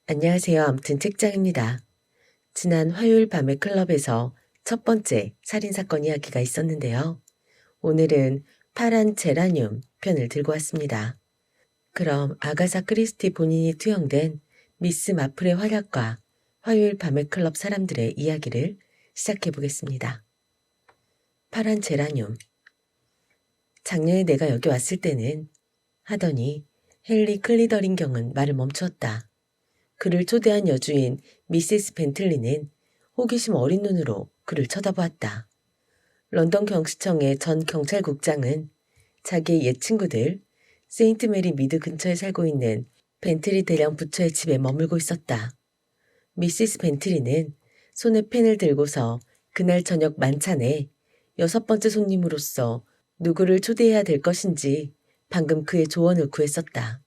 안녕하세요. 아무튼 책장입니다. 지난 화요일 밤에 클럽에서 첫 번째 살인사건 이야기가 있었는데요. 오늘은 파란 제라늄 편을 들고 왔습니다. 그럼 아가사 크리스티 본인이 투영된 미스 마플의 활약과 화요일 밤의 클럽 사람들의 이야기를 시작해 보겠습니다. 파란 제라늄. 작년에 내가 여기 왔을 때는 하더니 헨리 클리더링 경은 말을 멈추었다. 그를 초대한 여주인 미시스 벤틀리는 호기심 어린 눈으로 그를 쳐다보았다. 런던 경시청의 전 경찰국장은 자기의 옛 친구들 세인트 메리 미드 근처에 살고 있는 벤틀리 대령 부처의 집에 머물고 있었다. 미시스 벤틀리는 손에 펜을 들고서 그날 저녁 만찬에 6번째 손님으로서 누구를 초대해야 될 것인지 방금 그의 조언을 구했었다.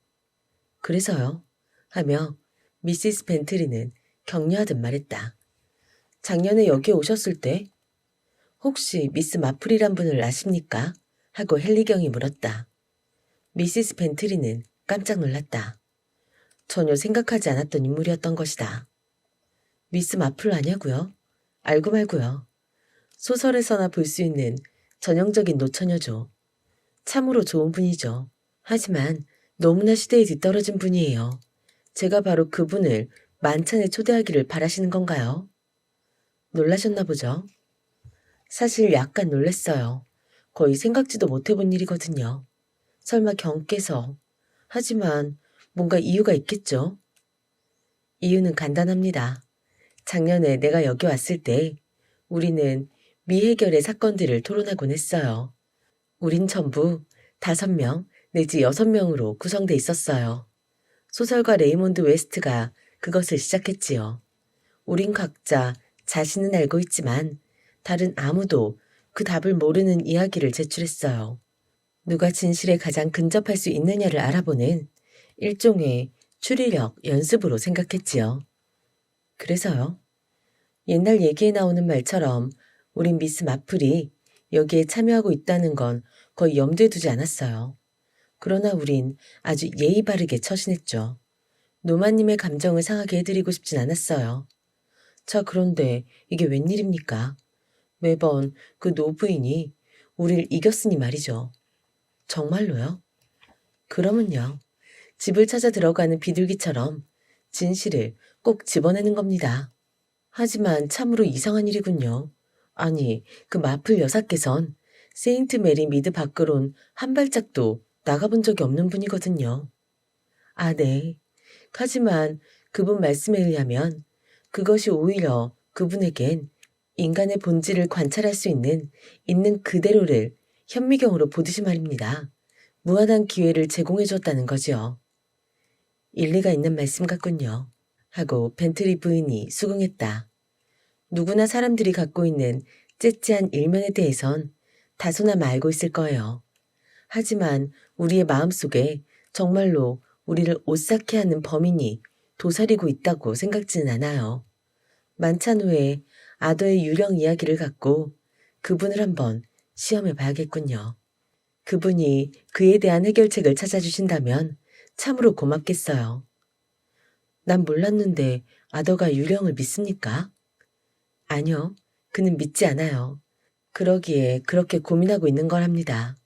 그래서요? 하며 미시스 벤트리는 격려하듯 말했다. 작년에 여기에 오셨을 때 혹시 미스 마플이란 분을 아십니까? 하고 헨리 경이 물었다. 미시스 벤트리는 깜짝 놀랐다. 전혀 생각하지 않았던 인물이었던 것이다. 미스 마플 아냐고요? 알고 말고요. 소설에서나 볼 수 있는 전형적인 노처녀죠. 참으로 좋은 분이죠. 하지만 너무나 시대에 뒤떨어진 분이에요. 제가 바로 그분을 만찬에 초대하기를 바라시는 건가요? 놀라셨나 보죠? 사실 약간 놀랬어요. 거의 생각지도 못해본 일이거든요. 설마 경께서. 하지만 뭔가 이유가 있겠죠? 이유는 간단합니다. 작년에 내가 여기 왔을 때 우리는 미해결의 사건들을 토론하곤 했어요. 우린 전부 5명 내지 6명으로 구성돼 있었어요. 소설가 레이몬드 웨스트가 그것을 시작했지요. 우린 각자 자신은 알고 있지만 다른 아무도 그 답을 모르는 이야기를 제출했어요. 누가 진실에 가장 근접할 수 있느냐를 알아보는 일종의 추리력 연습으로 생각했지요. 그래서요. 옛날 얘기에 나오는 말처럼 우린 미스 마플이 여기에 참여하고 있다는 건 거의 염두에 두지 않았어요. 그러나 우린 아주 예의 바르게 처신했죠. 노마님의 감정을 상하게 해드리고 싶진 않았어요. 자, 그런데 이게 웬일입니까? 매번 그 노부인이 우릴 이겼으니 말이죠. 정말로요? 그러면요. 집을 찾아 들어가는 비둘기처럼 진실을 꼭 집어내는 겁니다. 하지만 참으로 이상한 일이군요. 아니, 그 마플 여사께선 세인트 메리 미드 밖으론 한 발짝도 나가본 적이 없는 분이거든요. 아, 네. 하지만 그분 말씀에 의하면 그것이 오히려 그분에겐 인간의 본질을 관찰할 수 있는 그대로를 현미경으로 보듯이 말입니다. 무한한 기회를 제공해 줬다는 거지요. 일리가 있는 말씀 같군요. 하고 벤트리 부인이 수긍했다. 누구나 사람들이 갖고 있는 째째한 일면에 대해선 다소나마 알고 있을 거예요. 하지만 우리의 마음속에 정말로 우리를 오싹해 하는 범인이 도사리고 있다고 생각지는 않아요. 만찬 후에 아더의 유령 이야기를 갖고 그분을 한번 시험해 봐야겠군요. 그분이 그에 대한 해결책을 찾아주신다면 참으로 고맙겠어요. 난 몰랐는데 아더가 유령을 믿습니까? 아니요, 그는 믿지 않아요. 그러기에 그렇게 고민하고 있는 거랍니다.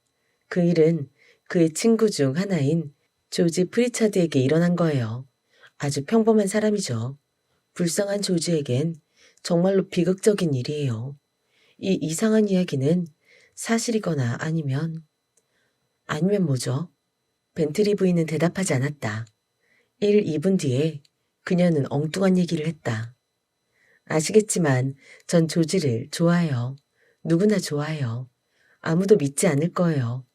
그 일은 그의 친구 중 하나인 조지 프리차드에게 일어난 거예요. 아주 평범한 사람이죠. 불쌍한 조지에겐 정말로 비극적인 일이에요. 이 이상한 이야기는 사실이거나 아니면 뭐죠? 벤트리 부인은 대답하지 않았다. 1, 2분 뒤에 그녀는 엉뚱한 얘기를 했다. 아시겠지만 전 조지를 좋아해요. 누구나 좋아해요. 아무도 믿지 않을 거예요.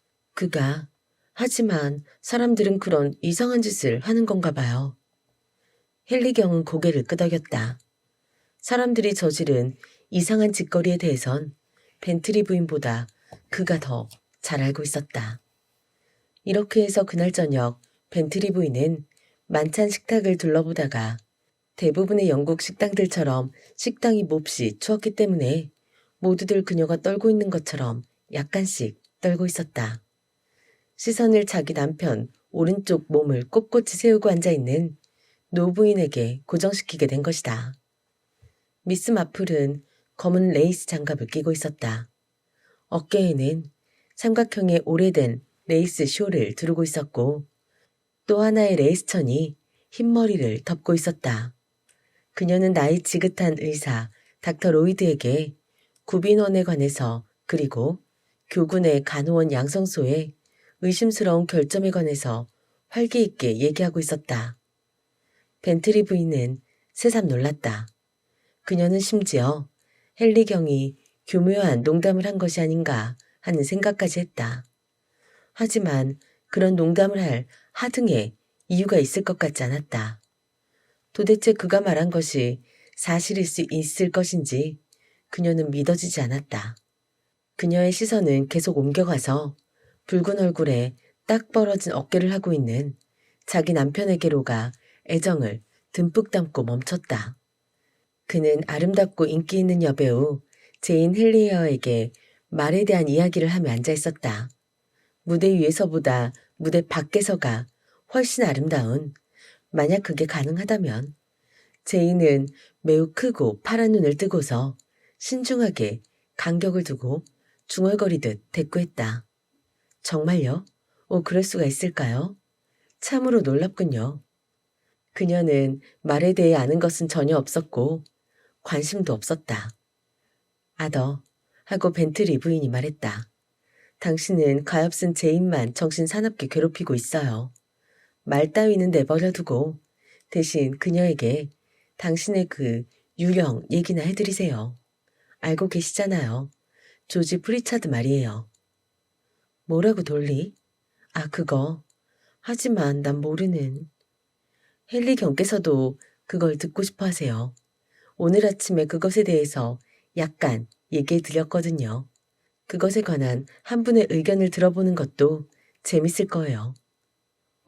하지만 사람들은 그런 이상한 짓을 하는 건가 봐요. 헨리경은 고개를 끄덕였다. 사람들이 저지른 이상한 짓거리에 대해선 벤트리 부인보다 그가 더 잘 알고 있었다. 이렇게 해서 그날 저녁 벤트리 부인은 만찬 식탁을 둘러보다가 대부분의 영국 식당들처럼 식당이 몹시 추웠기 때문에 모두들 그녀가 떨고 있는 것처럼 약간씩 떨고 있었다. 시선을 자기 남편 오른쪽 몸을 꼿꼿이 세우고 앉아있는 노부인에게 고정시키게 된 것이다. 미스 마플은 검은 레이스 장갑을 끼고 있었다. 어깨에는 삼각형의 오래된 레이스 숄을 두르고 있었고 또 하나의 레이스천이 흰머리를 덮고 있었다. 그녀는 나이 지긋한 의사 닥터 로이드에게 구빈원에 관해서 그리고 교군의 간호원 양성소의 의심스러운 결점에 관해서 활기 있게 얘기하고 있었다. 벤트리 부인은 새삼 놀랐다. 그녀는 심지어 헨리 경이 교묘한 농담을 한 것이 아닌가 하는 생각까지 했다. 하지만 그런 농담을 할 하등의 이유가 있을 것 같지 않았다. 도대체 그가 말한 것이 사실일 수 있을 것인지 그녀는 믿어지지 않았다. 그녀의 시선은 계속 옮겨가서 붉은 얼굴에 딱 벌어진 어깨를 하고 있는 자기 남편에게로 가 애정을 듬뿍 담고 멈췄다. 그는 아름답고 인기 있는 여배우 제인 헬리어에게 말에 대한 이야기를 하며 앉아 있었다. 무대 위에서보다 무대 밖에서가 훨씬 아름다운, 만약 그게 가능하다면 제인은 매우 크고 파란 눈을 뜨고서 신중하게 간격을 두고 중얼거리듯 대꾸했다. 정말요? 그럴 수가 있을까요? 참으로 놀랍군요. 그녀는 말에 대해 아는 것은 전혀 없었고 관심도 없었다. 아더, 하고 벤트리 부인이 말했다. 당신은 가엾은 제인만 정신 사납게 괴롭히고 있어요. 말 따위는 내버려두고 대신 그녀에게 당신의 그 유령 얘기나 해드리세요. 알고 계시잖아요. 조지 프리차드 말이에요. 뭐라고 돌리? 그거. 하지만 난 모르는. 헨리 경께서도 그걸 듣고 싶어 하세요. 오늘 아침에 그것에 대해서 약간 얘기해 드렸거든요. 그것에 관한 한 분의 의견을 들어보는 것도 재밌을 거예요.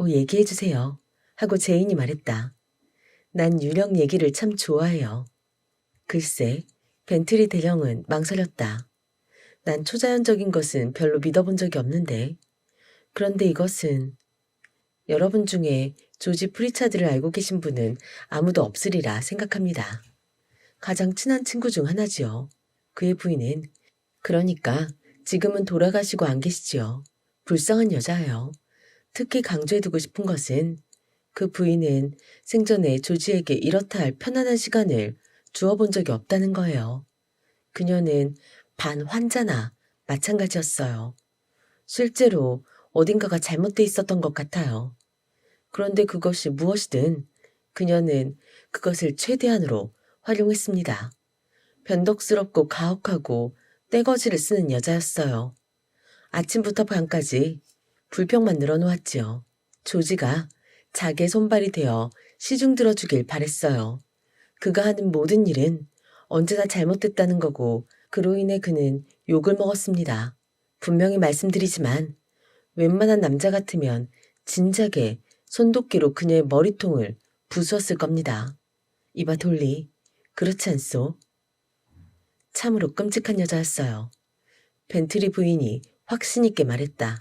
얘기해 주세요. 하고 제인이 말했다. 난 유령 얘기를 참 좋아해요. 글쎄, 벤트리 대령은 망설였다. 난 초자연적인 것은 별로 믿어본 적이 없는데. 그런데 이것은 여러분 중에 조지 프리차드를 알고 계신 분은 아무도 없으리라 생각합니다. 가장 친한 친구 중 하나지요. 그의 부인은. 그러니까 지금은 돌아가시고 안 계시지요. 불쌍한 여자예요. 특히 강조해두고 싶은 것은 그 부인은 생전에 조지에게 이렇다 할 편안한 시간을 주어본 적이 없다는 거예요. 그녀는 반환자나 마찬가지였어요. 실제로 어딘가가 잘못돼 있었던 것 같아요. 그런데 그것이 무엇이든 그녀는 그것을 최대한으로 활용했습니다. 변덕스럽고 가혹하고 떼거지를 쓰는 여자였어요. 아침부터 밤까지 불평만 늘어놓았지요. 조지가 자기의 손발이 되어 시중 들어주길 바랬어요. 그가 하는 모든 일은 언제나 잘못됐다는 거고 그로 인해 그는 욕을 먹었습니다. 분명히 말씀드리지만 웬만한 남자 같으면 진작에 손도끼로 그녀의 머리통을 부수었을 겁니다. 이봐 돌리, 그렇지 않소? 참으로 끔찍한 여자였어요. 벤트리 부인이 확신 있게 말했다.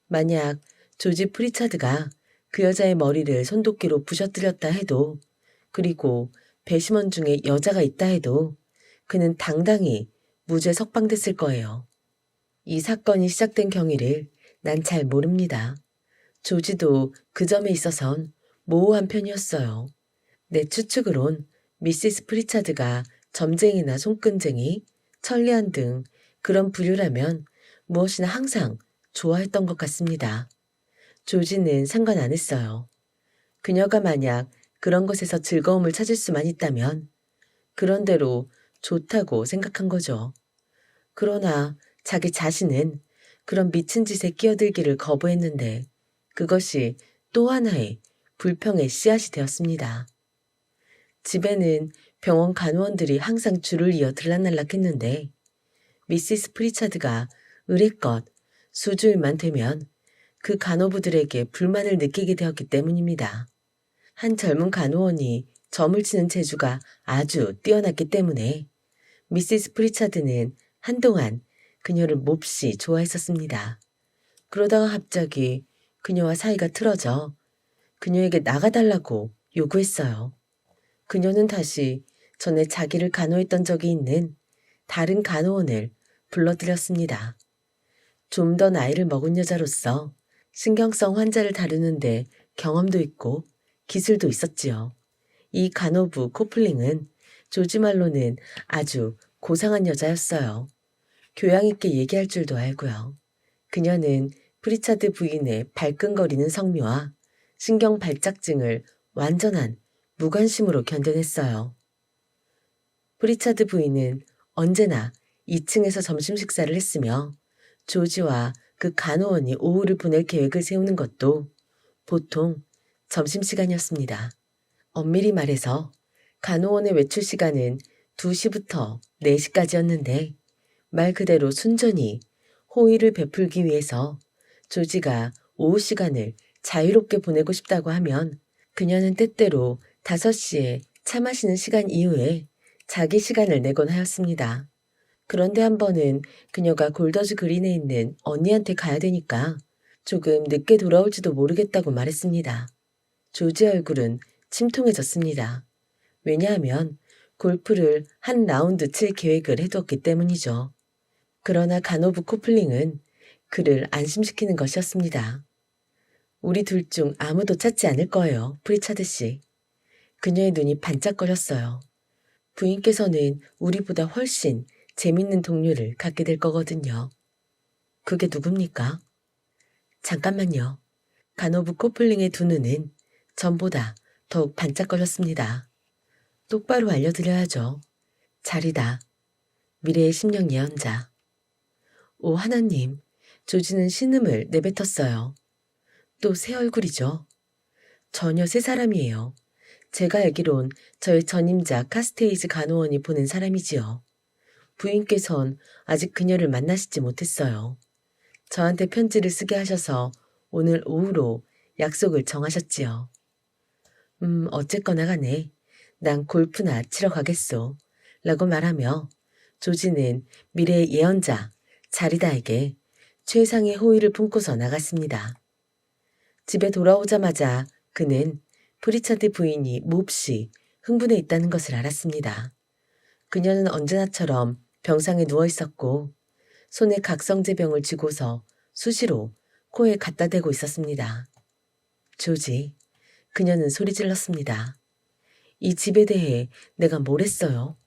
만약 조지 프리차드가 그 여자의 머리를 손도끼로 부셔뜨렸다 해도 그리고 배심원 중에 여자가 있다 해도 그는 당당히 무죄 석방됐을 거예요. 이 사건이 시작된 경위를 난 잘 모릅니다. 조지도 그 점에 있어선 모호한 편이었어요. 내 추측으론 미시스 프리차드가 점쟁이나 손끈쟁이, 천리안 등 그런 부류라면 무엇이나 항상 좋아했던 것 같습니다. 조지는 상관 안 했어요. 그녀가 만약 그런 것에서 즐거움을 찾을 수만 있다면 그런 대로 좋다고 생각한 거죠. 그러나 자기 자신은 그런 미친 짓에 끼어들기를 거부했는데 그것이 또 하나의 불평의 씨앗이 되었습니다. 집에는 병원 간호원들이 항상 줄을 이어 들락날락했는데 미시스 프리차드가 의례껏 수주일만 되면 그 간호부들에게 불만을 느끼게 되었기 때문입니다. 한 젊은 간호원이 점을 치는 재주가 아주 뛰어났기 때문에 미시스 프리차드는 한동안 그녀를 몹시 좋아했었습니다. 그러다가 갑자기 그녀와 사이가 틀어져 그녀에게 나가달라고 요구했어요. 그녀는 다시 전에 자기를 간호했던 적이 있는 다른 간호원을 불러들였습니다. 좀 더 나이를 먹은 여자로서 신경성 환자를 다루는데 경험도 있고 기술도 있었지요. 이 간호부 코플링은 조지 말로는 아주 고상한 여자였어요. 교양 있게 얘기할 줄도 알고요. 그녀는 프리차드 부인의 발끈거리는 성미와 신경 발작증을 완전한 무관심으로 견뎌냈어요. 프리차드 부인은 언제나 2층에서 점심 식사를 했으며 조지와 그 간호원이 오후를 보낼 계획을 세우는 것도 보통 점심시간이었습니다. 엄밀히 말해서 간호원의 외출 시간은 2시부터 4시까지였는데 말 그대로 순전히 호의를 베풀기 위해서 조지가 오후 시간을 자유롭게 보내고 싶다고 하면 그녀는 때때로 5시에 차 마시는 시간 이후에 자기 시간을 내곤 하였습니다. 그런데 한 번은 그녀가 골더즈 그린에 있는 언니한테 가야 되니까 조금 늦게 돌아올지도 모르겠다고 말했습니다. 조지의 얼굴은 침통해졌습니다. 왜냐하면 골프를 한 라운드 칠 계획을 해두었기 때문이죠. 그러나 간호부 코플링은 그를 안심시키는 것이었습니다. 우리 둘 중 아무도 찾지 않을 거예요, 프리차드 씨. 그녀의 눈이 반짝거렸어요. 부인께서는 우리보다 훨씬 재밌는 동료를 갖게 될 거거든요. 그게 누굽니까? 잠깐만요. 간호부 코플링의 두 눈은 전보다 더욱 반짝거렸습니다. 똑바로 알려드려야죠. 자리다. 미래의 심령 예언자. 오 하나님, 조지는 신음을 내뱉었어요. 또 새 얼굴이죠. 전혀 새 사람이에요. 제가 알기론 저의 전임자 카스테이즈 간호원이 보낸 사람이지요. 부인께선 아직 그녀를 만나시지 못했어요. 저한테 편지를 쓰게 하셔서 오늘 오후로 약속을 정하셨지요. 어쨌거나 간에 난 골프나 치러 가겠소. 라고 말하며 조지는 미래의 예언자 자리다에게 최상의 호의를 품고서 나갔습니다. 집에 돌아오자마자 그는 프리차드 부인이 몹시 흥분해 있다는 것을 알았습니다. 그녀는 언제나처럼 병상에 누워 있었고 손에 각성제병을 쥐고서 수시로 코에 갖다 대고 있었습니다. 조지, 그녀는 소리 질렀습니다. 이 집에 대해 내가 뭘 했어요?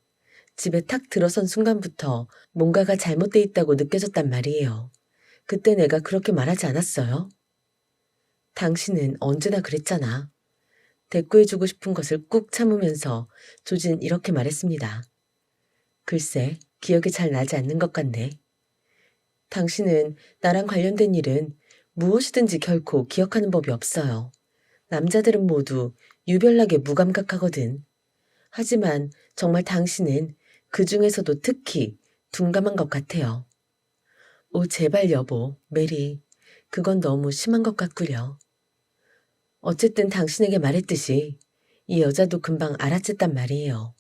집에 탁 들어선 순간부터 뭔가가 잘못돼 있다고 느껴졌단 말이에요. 그때 내가 그렇게 말하지 않았어요? 당신은 언제나 그랬잖아. 대꾸해주고 싶은 것을 꾹 참으면서 조진 이렇게 말했습니다. 글쎄, 기억이 잘 나지 않는 것 같네. 당신은 나랑 관련된 일은 무엇이든지 결코 기억하는 법이 없어요. 남자들은 모두 유별나게 무감각하거든. 하지만 정말 당신은 그 중에서도 특히 둔감한 것 같아요. 오, 제발 여보, 메리. 그건 너무 심한 것 같구려. 어쨌든 당신에게 말했듯이 이 여자도 금방 알아챘단 말이에요.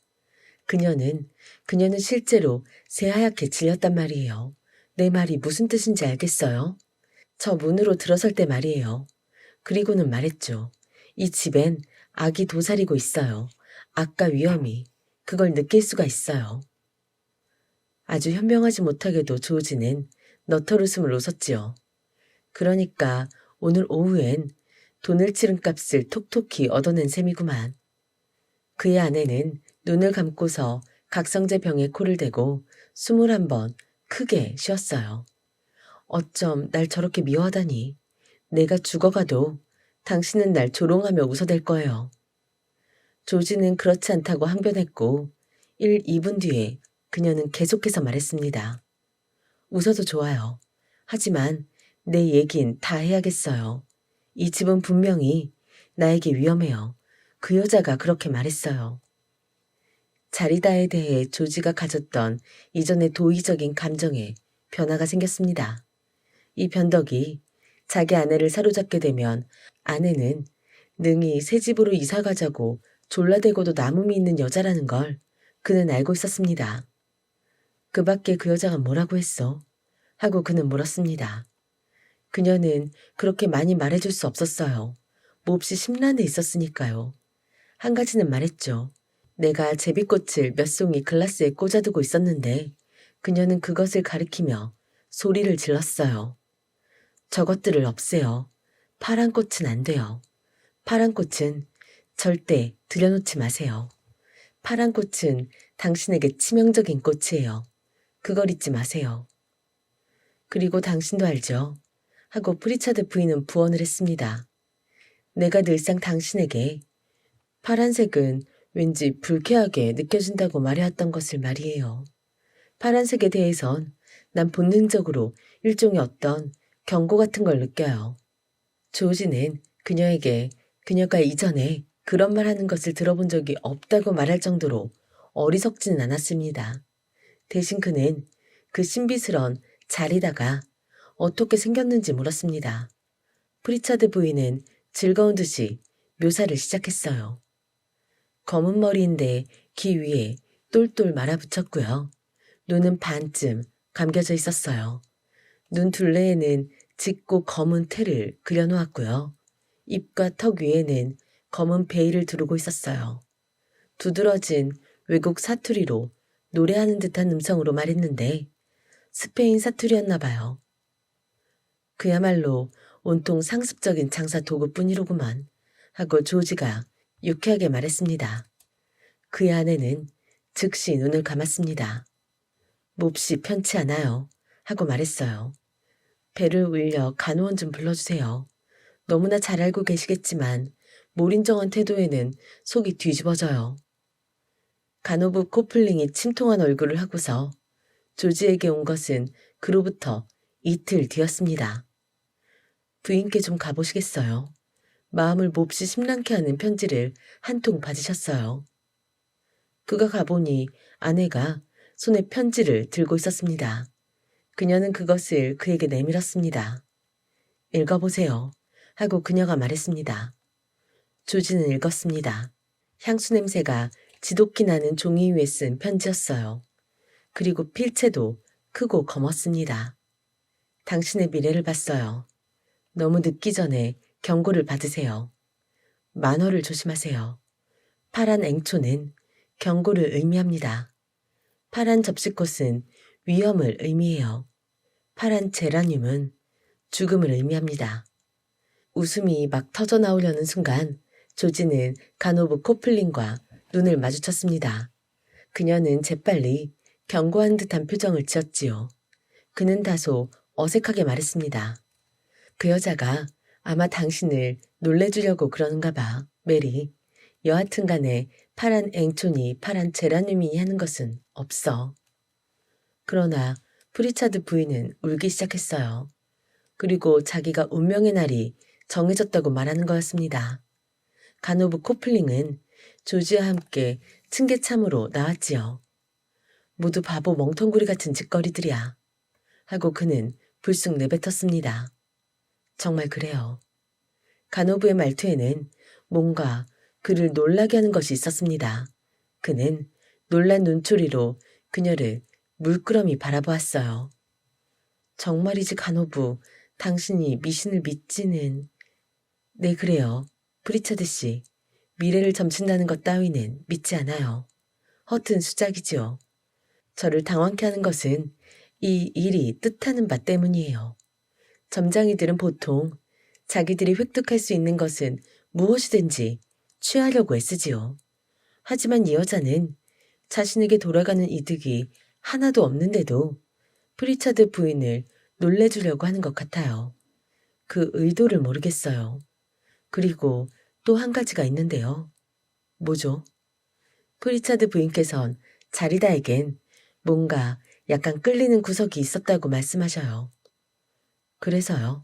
그녀는 실제로 새하얗게 질렸단 말이에요. 내 말이 무슨 뜻인지 알겠어요? 저 문으로 들어설 때 말이에요. 그리고는 말했죠. 이 집엔 악이 도사리고 있어요. 악과 위험이. 그걸 느낄 수가 있어요. 아주 현명하지 못하게도 조지는 너털웃음을 웃었지요. 그러니까 오늘 오후엔 돈을 치른 값을 톡톡히 얻어낸 셈이구만. 그의 아내는 눈을 감고서 각성제 병에 코를 대고 21번 크게 쉬었어요. 어쩜 날 저렇게 미워하다니. 내가 죽어가도 당신은 날 조롱하며 웃어댈 거예요. 조지는 그렇지 않다고 항변했고 1, 2분 뒤에 그녀는 계속해서 말했습니다. 웃어도 좋아요. 하지만 내 얘긴 다 해야겠어요. 이 집은 분명히 나에게 위험해요. 그 여자가 그렇게 말했어요. 자리다에 대해 조지가 가졌던 이전의 도의적인 감정에 변화가 생겼습니다. 이 변덕이 자기 아내를 사로잡게 되면 아내는 능히 새 집으로 이사 가자고 졸라대고도 남음이 있는 여자라는 걸 그는 알고 있었습니다. 그 밖에 그 여자가 뭐라고 했어? 하고 그는 물었습니다. 그녀는 그렇게 많이 말해줄 수 없었어요. 몹시 심란해 있었으니까요. 한 가지는 말했죠. 내가 제비꽃을 몇 송이 글라스에 꽂아두고 있었는데 그녀는 그것을 가리키며 소리를 질렀어요. 저것들을 없애요. 파란 꽃은 안 돼요. 파란 꽃은 절대 들여놓지 마세요. 파란 꽃은 당신에게 치명적인 꽃이에요. 그걸 잊지 마세요. 그리고 당신도 알죠? 하고 프리차드 부인은 부언을 했습니다. 내가 늘상 당신에게 파란색은 왠지 불쾌하게 느껴진다고 말해왔던 것을 말이에요. 파란색에 대해선 난 본능적으로 일종의 어떤 경고 같은 걸 느껴요. 조지는 그녀에게 그녀가 이전에 그런 말 하는 것을 들어본 적이 없다고 말할 정도로 어리석지는 않았습니다. 대신 그는 그 신비스런 자리다가 어떻게 생겼는지 물었습니다. 프리차드 부인은 즐거운 듯이 묘사를 시작했어요. 검은 머리인데 귀 위에 똘똘 말아붙였고요. 눈은 반쯤 감겨져 있었어요. 눈 둘레에는 짙고 검은 테를 그려놓았고요. 입과 턱 위에는 검은 베일을 두르고 있었어요. 두드러진 외국 사투리로 노래하는 듯한 음성으로 말했는데 스페인 사투리였나 봐요. 그야말로 온통 상습적인 장사 도구뿐이로구만 하고 조지가 유쾌하게 말했습니다. 그의 아내는 즉시 눈을 감았습니다. 몹시 편치 않아요 하고 말했어요. 배를 울려 간호원 좀 불러주세요. 너무나 잘 알고 계시겠지만 몰인정한 태도에는 속이 뒤집어져요. 간호부 코플링이 침통한 얼굴을 하고서 조지에게 온 것은 그로부터 이틀 뒤였습니다. 부인께 좀 가보시겠어요? 마음을 몹시 심란케 하는 편지를 한 통 받으셨어요. 그가 가보니 아내가 손에 편지를 들고 있었습니다. 그녀는 그것을 그에게 내밀었습니다. 읽어보세요. 하고 그녀가 말했습니다. 조지는 읽었습니다. 향수 냄새가 지독히 나는 종이 위에 쓴 편지였어요. 그리고 필체도 크고 검었습니다. 당신의 미래를 봤어요. 너무 늦기 전에 경고를 받으세요. 만호를 조심하세요. 파란 앵초는 경고를 의미합니다. 파란 접시꽃은 위험을 의미해요. 파란 제라늄은 죽음을 의미합니다. 웃음이 막 터져 나오려는 순간 조지는 간호부 코플린과 눈을 마주쳤습니다. 그녀는 재빨리 경고한 듯한 표정을 지었지요. 그는 다소 어색하게 말했습니다. 그 여자가 아마 당신을 놀래주려고 그러는가 봐, 메리. 여하튼 간에 파란 앵초니 파란 제라늄이니 하는 것은 없어. 그러나 프리차드 부인은 울기 시작했어요. 그리고 자기가 운명의 날이 정해졌다고 말하는 거였습니다. 간호부 코플링은 조지와 함께 층계참으로 나왔지요. 모두 바보 멍텅구리 같은 짓거리들이야. 하고 그는 불쑥 내뱉었습니다. 정말 그래요. 간호부의 말투에는 뭔가 그를 놀라게 하는 것이 있었습니다. 그는 놀란 눈초리로 그녀를 물끄러미 바라보았어요. 정말이지 간호부, 당신이 미신을 믿지는... 네, 그래요. 프리차드 씨, 미래를 점친다는 것 따위는 믿지 않아요. 허튼 수작이지요. 저를 당황케 하는 것은 이 일이 뜻하는 바 때문이에요. 점장이들은 보통 자기들이 획득할 수 있는 것은 무엇이든지 취하려고 애쓰지요. 하지만 이 여자는 자신에게 돌아가는 이득이 하나도 없는데도 프리차드 부인을 놀래주려고 하는 것 같아요. 그 의도를 모르겠어요. 그리고 또 한 가지가 있는데요. 뭐죠? 프리차드 부인께선 자리다에겐 뭔가 약간 끌리는 구석이 있었다고 말씀하셔요. 그래서요.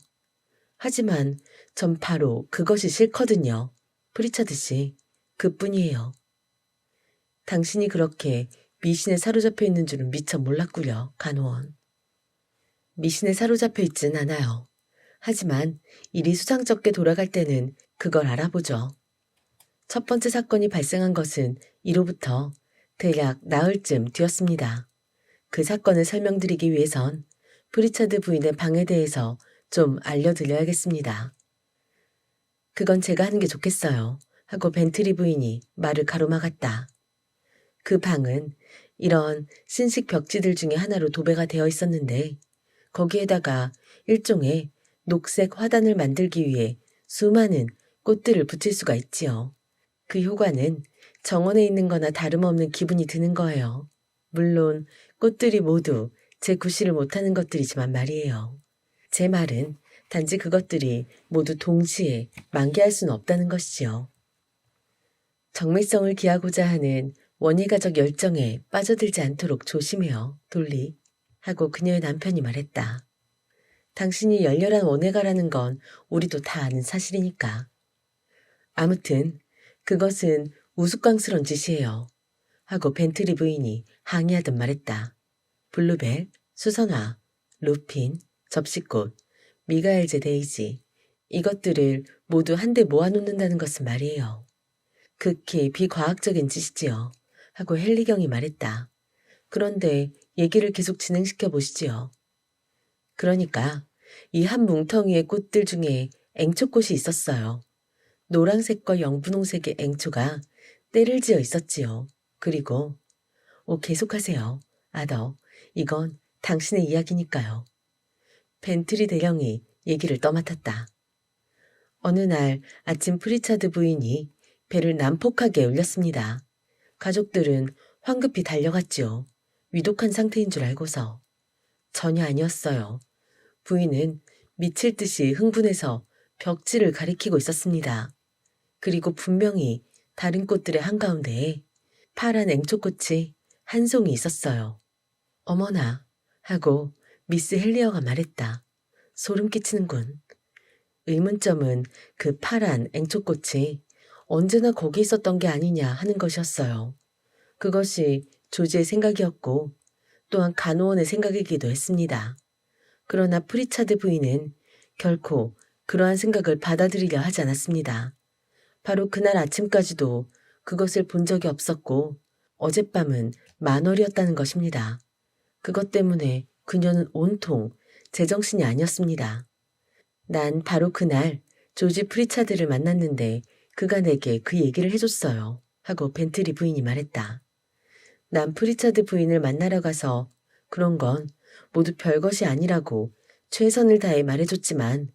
하지만 전 바로 그것이 싫거든요. 프리차드 씨, 그뿐이에요. 당신이 그렇게 미신에 사로잡혀 있는 줄은 미처 몰랐구려, 간호원. 미신에 사로잡혀 있진 않아요. 하지만 일이 수상쩍게 돌아갈 때는 그걸 알아보죠. 첫 번째 사건이 발생한 것은 이로부터 대략 나흘쯤 뒤였습니다. 그 사건을 설명드리기 위해선 프리차드 부인의 방에 대해서 좀 알려드려야겠습니다. 그건 제가 하는 게 좋겠어요. 하고 벤트리 부인이 말을 가로막았다. 그 방은 이런 신식 벽지들 중에 하나로 도배가 되어 있었는데 거기에다가 일종의 녹색 화단을 만들기 위해 수많은 꽃들을 붙일 수가 있지요. 그 효과는 정원에 있는 거나 다름없는 기분이 드는 거예요. 물론 꽃들이 모두 제 구실을 못하는 것들이지만 말이에요. 제 말은 단지 그것들이 모두 동시에 만개할 수는 없다는 것이지요. 정밀성을 기하고자 하는 원희가적 열정에 빠져들지 않도록 조심해요, 돌리. 하고 그녀의 남편이 말했다. 당신이 열렬한 원해가라는 건 우리도 다 아는 사실이니까. 아무튼 그것은 우스꽝스런 짓이에요. 하고 벤트리 부인이 항의하듯 말했다. 블루벨, 수선화, 루핀, 접시꽃, 미가엘제 데이지 이것들을 모두 한데 모아놓는다는 것은 말이에요. 극히 비과학적인 짓이지요. 하고 헨리경이 말했다. 그런데 얘기를 계속 진행시켜 보시지요. 그러니까 이 한 뭉텅이의 꽃들 중에 앵초꽃이 있었어요. 노란색과 영분홍색의 앵초가 때를 지어 있었지요. 그리고 계속하세요. 아더, 이건 당신의 이야기니까요. 벤트리 대령이 얘기를 떠맡았다. 어느 날 아침 프리차드 부인이 배를 난폭하게 울렸습니다. 가족들은 황급히 달려갔지요. 위독한 상태인 줄 알고서. 전혀 아니었어요. 부인은 미칠 듯이 흥분해서 벽지를 가리키고 있었습니다. 그리고 분명히 다른 꽃들의 한가운데에 파란 앵초꽃이 한 송이 있었어요. 어머나 하고 미스 헬리어가 말했다. 소름 끼치는군. 의문점은 그 파란 앵초꽃이 언제나 거기 있었던 게 아니냐 하는 것이었어요. 그것이 조지의 생각이었고 또한 간호원의 생각이기도 했습니다. 그러나 프리차드 부인은 결코 그러한 생각을 받아들이려 하지 않았습니다. 바로 그날 아침까지도 그것을 본 적이 없었고 어젯밤은 만월이었다는 것입니다. 그것 때문에 그녀는 온통 제정신이 아니었습니다. 난 바로 그날 조지 프리차드를 만났는데 그가 내게 그 얘기를 해줬어요. 하고 벤트리 부인이 말했다. 난 프리차드 부인을 만나러 가서 그런 건 모두 별것이 아니라고 최선을 다해 말해줬지만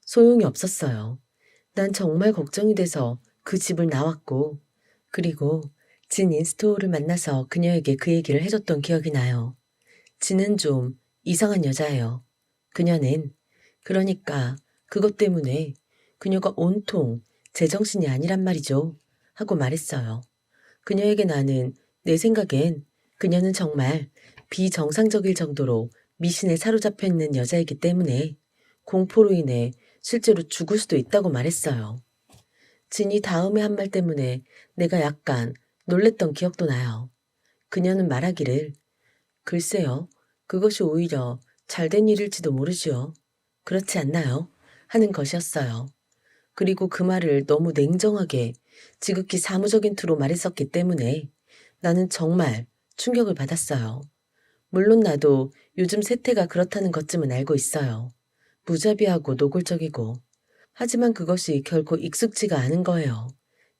소용이 없었어요. 난 정말 걱정이 돼서 그 집을 나왔고 그리고 진 인스토어를 만나서 그녀에게 그 얘기를 해줬던 기억이 나요. 진은 좀 이상한 여자예요. 그녀는 그러니까 그것 때문에 그녀가 온통 제정신이 아니란 말이죠. 하고 말했어요. 그녀에게 나는 내 생각엔 그녀는 정말 비정상적일 정도로 미신에 사로잡혀 있는 여자이기 때문에 공포로 인해 실제로 죽을 수도 있다고 말했어요. 진이 다음에 한 말 때문에 내가 약간 놀랬던 기억도 나요. 그녀는 말하기를 글쎄요. 그것이 오히려 잘된 일일지도 모르지요. 그렇지 않나요? 하는 것이었어요. 그리고 그 말을 너무 냉정하게 지극히 사무적인 투로 말했었기 때문에 나는 정말 충격을 받았어요. 물론 나도 요즘 세태가 그렇다는 것쯤은 알고 있어요. 무자비하고 노골적이고. 하지만 그것이 결코 익숙지가 않은 거예요.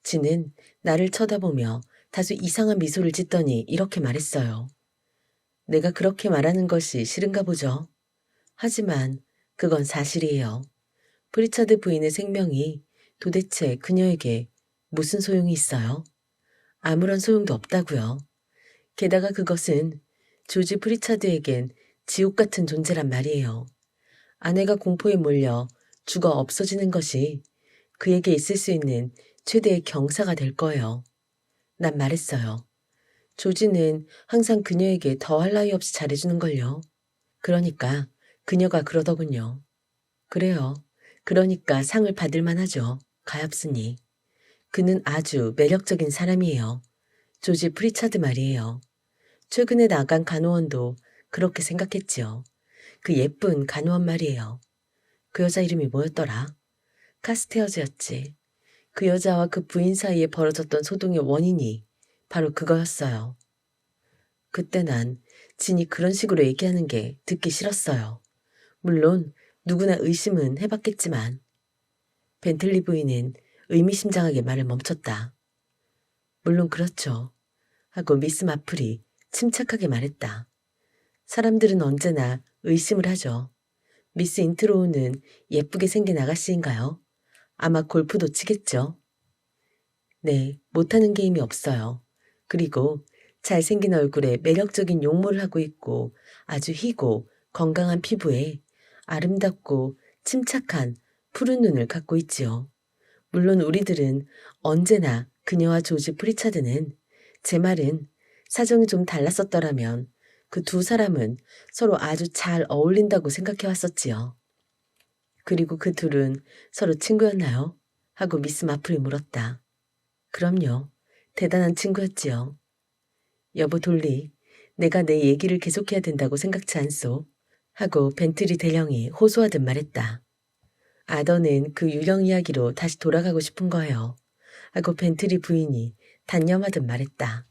지는 나를 쳐다보며 다소 이상한 미소를 짓더니 이렇게 말했어요. 내가 그렇게 말하는 것이 싫은가 보죠. 하지만 그건 사실이에요. 프리차드 부인의 생명이 도대체 그녀에게 무슨 소용이 있어요? 아무런 소용도 없다고요. 게다가 그것은 조지 프리차드에겐 지옥 같은 존재란 말이에요. 아내가 공포에 몰려 죽어 없어지는 것이 그에게 있을 수 있는 최대의 경사가 될 거예요. 난 말했어요. 조지는 항상 그녀에게 더할 나위 없이 잘해주는걸요. 그러니까 그녀가 그러더군요. 그래요. 그러니까 상을 받을 만하죠. 가엾으니. 그는 아주 매력적인 사람이에요. 조지 프리차드 말이에요. 최근에 나간 간호원도 그렇게 생각했지요. 그 예쁜 간호원 말이에요. 그 여자 이름이 뭐였더라? 카스테어즈였지. 그 여자와 그 부인 사이에 벌어졌던 소동의 원인이 바로 그거였어요. 그때 난 진이 그런 식으로 얘기하는 게 듣기 싫었어요. 물론 누구나 의심은 해봤겠지만 벤틀리 부인은 의미심장하게 말을 멈췄다. 물론 그렇죠. 하고 미스 마플이 침착하게 말했다. 사람들은 언제나 의심을 하죠. 미스 인트로우는 예쁘게 생긴 아가씨인가요? 아마 골프도 치겠죠? 네, 못하는 게임이 없어요. 그리고 잘생긴 얼굴에 매력적인 용모를 하고 있고 아주 희고 건강한 피부에 아름답고 침착한 푸른 눈을 갖고 있지요. 물론 우리들은 언제나 그녀와 조지 프리차드는, 제 말은 사정이 좀 달랐었더라면 그 두 사람은 서로 아주 잘 어울린다고 생각해 왔었지요. 그리고 그 둘은 서로 친구였나요? 하고 미스 마플이 물었다. 그럼요. 대단한 친구였지요. 여보 돌리, 내가 내 얘기를 계속해야 된다고 생각지 않소? 하고 벤트리 대령이 호소하듯 말했다. 아더는 그 유령 이야기로 다시 돌아가고 싶은 거예요. 하고 벤트리 부인이 단념하듯 말했다.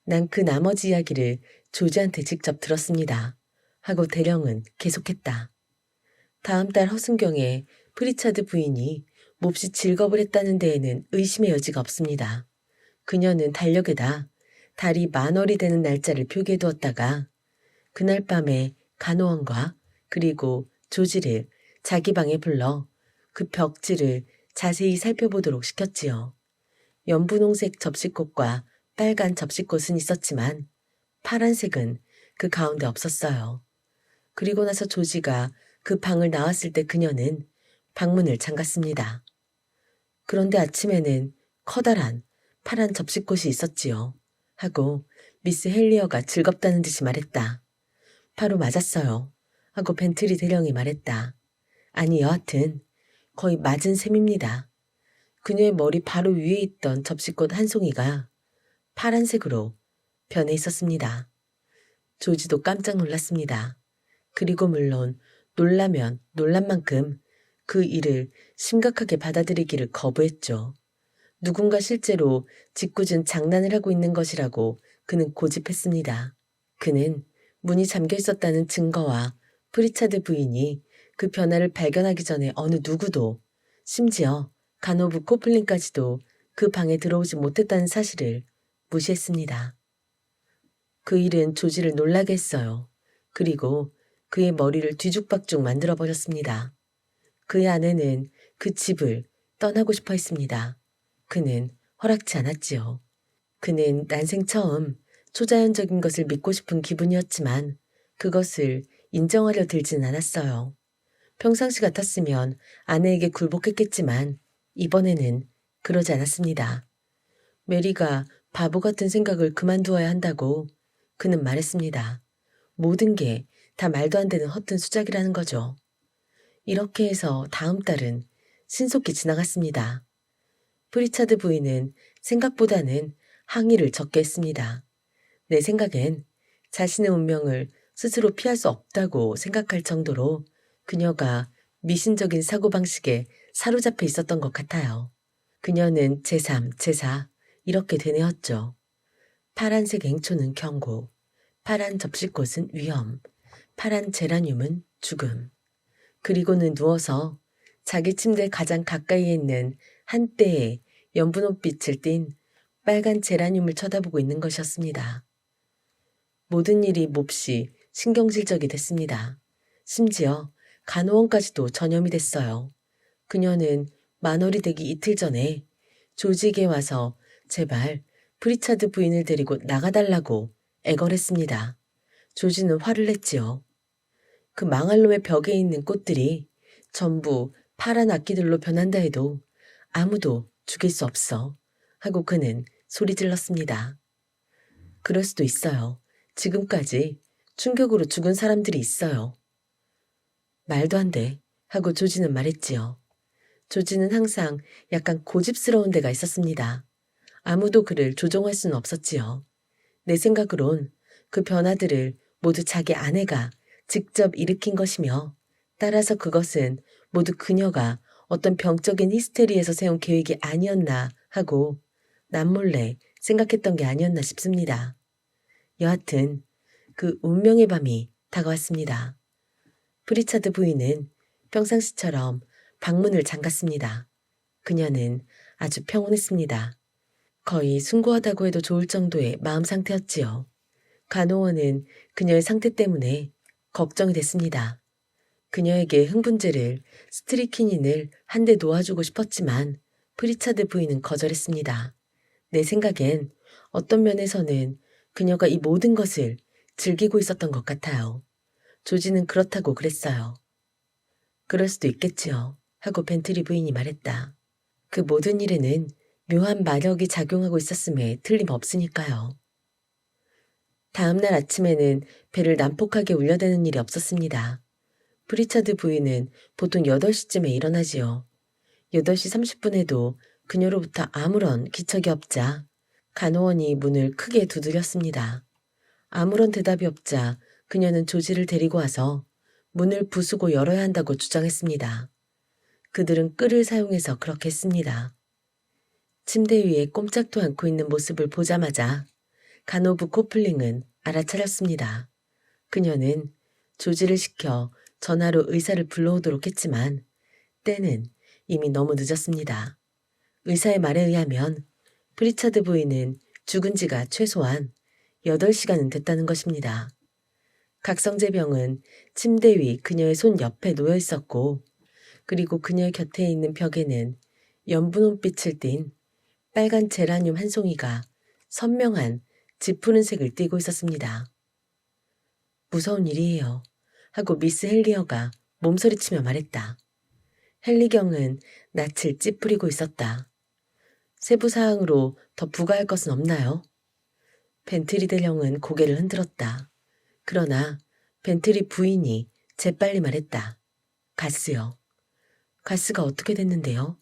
난 그 나머지 이야기를 조지한테 직접 들었습니다. 하고 대령은 계속했다. 다음 달 허순경에 프리차드 부인이 몹시 질겁을 했다는 데에는 의심의 여지가 없습니다. 그녀는 달력에다 달이 만월이 되는 날짜를 표기해두었다가 그날 밤에 간호원과 그리고 조지를 자기 방에 불러 그 벽지를 자세히 살펴보도록 시켰지요. 연분홍색 접시꽃과 빨간 접시꽃은 있었지만 파란색은 그 가운데 없었어요. 그리고 나서 조지가 그 방을 나왔을 때 그녀는 방문을 잠갔습니다. 그런데 아침에는 커다란 파란 접시꽃이 있었지요. 하고 미스 헬리어가 즐겁다는 듯이 말했다. 바로 맞았어요. 하고 벤트리 대령이 말했다. 아니 여하튼 거의 맞은 셈입니다. 그녀의 머리 바로 위에 있던 접시꽃 한 송이가 파란색으로 변해 있었습니다. 조지도 깜짝 놀랐습니다. 그리고 물론 놀라면 놀란 만큼 그 일을 심각하게 받아들이기를 거부했죠. 누군가 실제로 짓궂은 장난을 하고 있는 것이라고 그는 고집했습니다. 그는 문이 잠겨 있었다는 증거와 프리차드 부인이 그 변화를 발견하기 전에 어느 누구도, 심지어 간호부 코플린까지도 그 방에 들어오지 못했다는 사실을 무시했습니다. 그 일은 조지를 놀라게 했어요. 그리고 그의 머리를 뒤죽박죽 만들어버렸습니다. 그의 아내는 그 집을 떠나고 싶어 했습니다. 그는 허락치 않았지요. 그는 난생 처음 초자연적인 것을 믿고 싶은 기분이었지만 그것을 인정하려 들진 않았어요. 평상시 같았으면 아내에게 굴복했겠지만 이번에는 그러지 않았습니다. 메리가 바보 같은 생각을 그만두어야 한다고 그는 말했습니다. 모든 게 다 말도 안 되는 허튼 수작이라는 거죠. 이렇게 해서 다음 달은 신속히 지나갔습니다. 프리차드 부인은 생각보다는 항의를 적게 했습니다. 내 생각엔 자신의 운명을 스스로 피할 수 없다고 생각할 정도로 그녀가 미신적인 사고방식에 사로잡혀 있었던 것 같아요. 그녀는 제3, 제4 이렇게 되뇌었죠. 파란색 앵초는 경고, 파란 접시꽃은 위험, 파란 제라늄은 죽음. 그리고는 누워서 자기 침대 가장 가까이에 있는 한때의 연분홍빛을 띤 빨간 제라늄을 쳐다보고 있는 것이었습니다. 모든 일이 몹시 신경질적이 됐습니다. 심지어 간호원까지도 전염이 됐어요. 그녀는 만월이 되기 이틀 전에 조지에게 와서 제발 프리차드 부인을 데리고 나가달라고 애걸했습니다. 조지는 화를 냈지요. 그 망할 놈의 벽에 있는 꽃들이 전부 파란 악기들로 변한다 해도 아무도 죽일 수 없어. 하고 그는 소리 질렀습니다. 그럴 수도 있어요. 지금까지 충격으로 죽은 사람들이 있어요. 말도 안 돼. 하고 조지는 말했지요. 조지는 항상 약간 고집스러운 데가 있었습니다. 아무도 그를 조종할 수는 없었지요. 내 생각으론 그 변화들을 모두 자기 아내가 직접 일으킨 것이며 따라서 그것은 모두 그녀가 어떤 병적인 히스테리에서 세운 계획이 아니었나 하고 남몰래 생각했던 게 아니었나 싶습니다. 여하튼 그 운명의 밤이 다가왔습니다. 프리차드 부인은 평상시처럼 방문을 잠갔습니다. 그녀는 아주 평온했습니다. 거의 숭고하다고 해도 좋을 정도의 마음 상태였지요. 간호원은 그녀의 상태 때문에 걱정이 됐습니다. 그녀에게 흥분제를 스트리키닌을 한 대 놓아주고 싶었지만 프리차드 부인은 거절했습니다. 내 생각엔 어떤 면에서는 그녀가 이 모든 것을 즐기고 있었던 것 같아요. 조지는 그렇다고 그랬어요. 그럴 수도 있겠지요. 하고 벤트리 부인이 말했다. 그 모든 일에는 묘한 마력이 작용하고 있었음에 틀림없으니까요. 다음 날 아침에는 배를 난폭하게 울려대는 일이 없었습니다. 프리차드 부인은 보통 8시쯤에 일어나지요. 8시 30분에도 그녀로부터 아무런 기척이 없자 간호원이 문을 크게 두드렸습니다. 아무런 대답이 없자 그녀는 조지를 데리고 와서 문을 부수고 열어야 한다고 주장했습니다. 그들은 끌을 사용해서 그렇게 했습니다. 침대 위에 꼼짝도 않고 있는 모습을 보자마자 간호부 코플링은 알아차렸습니다. 그녀는 조지를 시켜 전화로 의사를 불러오도록 했지만 때는 이미 너무 늦었습니다. 의사의 말에 의하면 프리차드 부인은 죽은 지가 최소한 8시간은 됐다는 것입니다. 각성제병은 침대 위 그녀의 손 옆에 놓여 있었고 그리고 그녀의 곁에 있는 벽에는 연분홍빛을 띤 빨간 제라늄 한 송이가 선명한 짙푸른색을 띠고 있었습니다. 무서운 일이에요. 하고 미스 헬리어가 몸서리치며 말했다. 헨리경은 낯을 찌푸리고 있었다. 세부 사항으로 더 부과할 것은 없나요? 벤트리 대령은 고개를 흔들었다. 그러나 벤트리 부인이 재빨리 말했다. 가스요. 가스가 어떻게 됐는데요?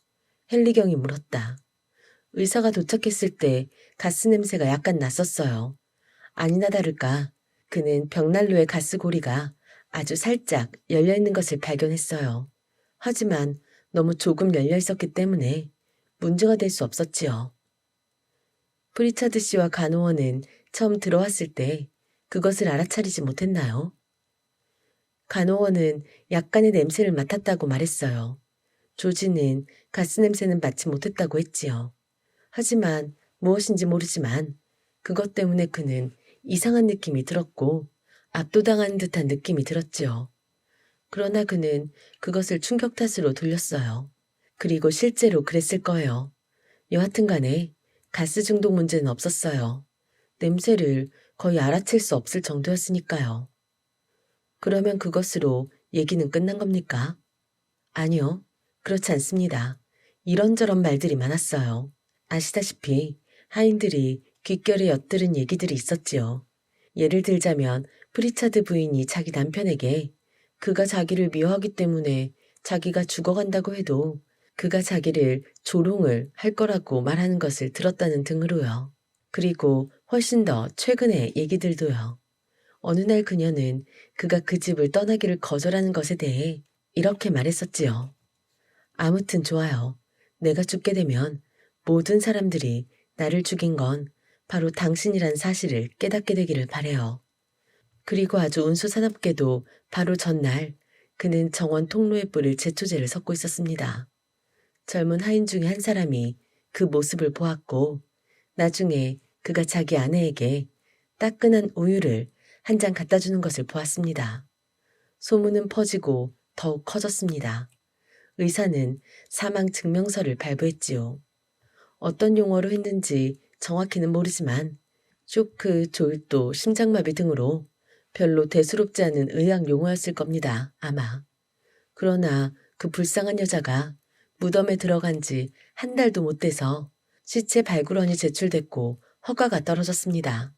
헨리경이 물었다. 의사가 도착했을 때 가스 냄새가 약간 났었어요. 아니나 다를까 그는 벽난로의 가스고리가 아주 살짝 열려있는 것을 발견했어요. 하지만 너무 조금 열려 있었기 때문에 문제가 될 수 없었지요. 프리차드 씨와 간호원은 처음 들어왔을 때 그것을 알아차리지 못했나요? 간호원은 약간의 냄새를 맡았다고 말했어요. 조지는 가스 냄새는 맡지 못했다고 했지요. 하지만 무엇인지 모르지만 그것 때문에 그는 이상한 느낌이 들었고 압도당하는 듯한 느낌이 들었지요. 그러나 그는 그것을 충격 탓으로 돌렸어요. 그리고 실제로 그랬을 거예요. 여하튼 간에 가스 중독 문제는 없었어요. 냄새를 거의 알아챌 수 없을 정도였으니까요. 그러면 그것으로 얘기는 끝난 겁니까? 아니요. 그렇지 않습니다. 이런저런 말들이 많았어요. 아시다시피 하인들이 귓결에 엿들은 얘기들이 있었지요. 예를 들자면 프리차드 부인이 자기 남편에게 그가 자기를 미워하기 때문에 자기가 죽어간다고 해도 그가 자기를 조롱을 할 거라고 말하는 것을 들었다는 등으로요. 그리고 훨씬 더 최근의 얘기들도요. 어느 날 그녀는 그가 그 집을 떠나기를 거절하는 것에 대해 이렇게 말했었지요. 아무튼 좋아요. 내가 죽게 되면 모든 사람들이 나를 죽인 건 바로 당신이란 사실을 깨닫게 되기를 바래요. 그리고 아주 운수사납게도 바로 전날 그는 정원 통로에 뿌릴 제초제를 섞고 있었습니다. 젊은 하인 중에 한 사람이 그 모습을 보았고 나중에 그가 자기 아내에게 따끈한 우유를 한 잔 갖다 주는 것을 보았습니다. 소문은 퍼지고 더욱 커졌습니다. 의사는 사망 증명서를 발부했지요. 어떤 용어로 했는지 정확히는 모르지만 쇼크, 조일도, 심장마비 등으로 별로 대수롭지 않은 의학 용어였을 겁니다. 아마. 그러나 그 불쌍한 여자가 무덤에 들어간 지 한 달도 못 돼서 시체 발굴원이 제출됐고 허가가 떨어졌습니다.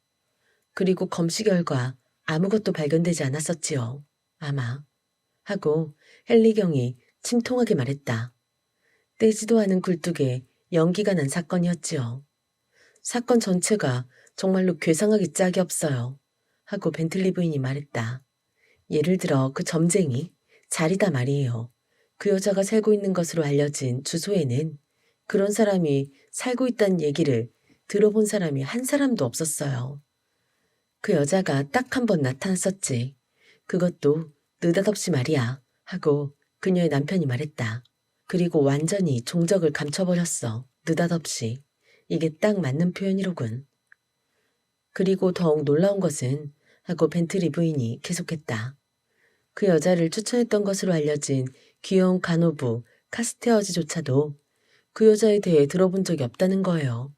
그리고 검시 결과 아무것도 발견되지 않았었지요. 아마. 하고 헨리경이 침통하게 말했다. 떼지도 않은 굴뚝에 연기가 난 사건이었지요. 사건 전체가 정말로 괴상하기 짝이 없어요. 하고 벤틀리 부인이 말했다. 예를 들어 그 점쟁이, 자리다 말이에요. 그 여자가 살고 있는 것으로 알려진 주소에는 그런 사람이 살고 있다는 얘기를 들어본 사람이 한 사람도 없었어요. 그 여자가 딱 한 번 나타났었지. 그것도 느닷없이 말이야. 하고 그녀의 남편이 말했다. 그리고 완전히 종적을 감춰버렸어. 느닷없이. 이게 딱 맞는 표현이로군. 그리고 더욱 놀라운 것은 하고 벤트리 부인이 계속했다. 그 여자를 추천했던 것으로 알려진 귀여운 간호부 카스테어즈조차도 그 여자에 대해 들어본 적이 없다는 거예요.